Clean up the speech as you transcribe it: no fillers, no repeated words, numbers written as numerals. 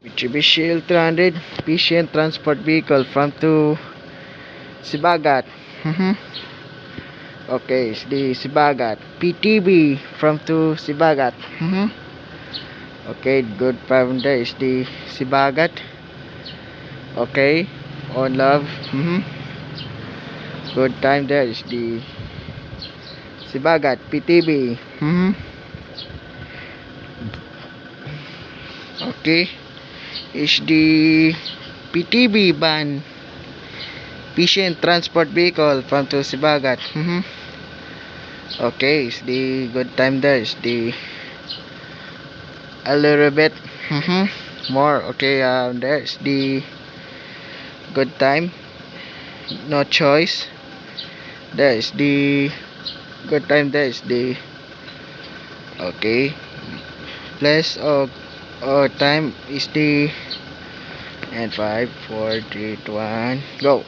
Mitsubishi L300 Efficient Transport Vehicle from to Sibagat. Okay, it's the Sibagat. PTB from to Sibagat. Okay, good from there is the Sibagat. Okay, on love. Good time there is the Sibagat PTB. Okay, is the PTB van Efficient Transport Vehicle from to Sibagat. Okay, is the good time there is the a little bit more. Okay, there's the good time, no choice. There's the good time, there's the okay plus time is the and 5 4 3 2 1 go.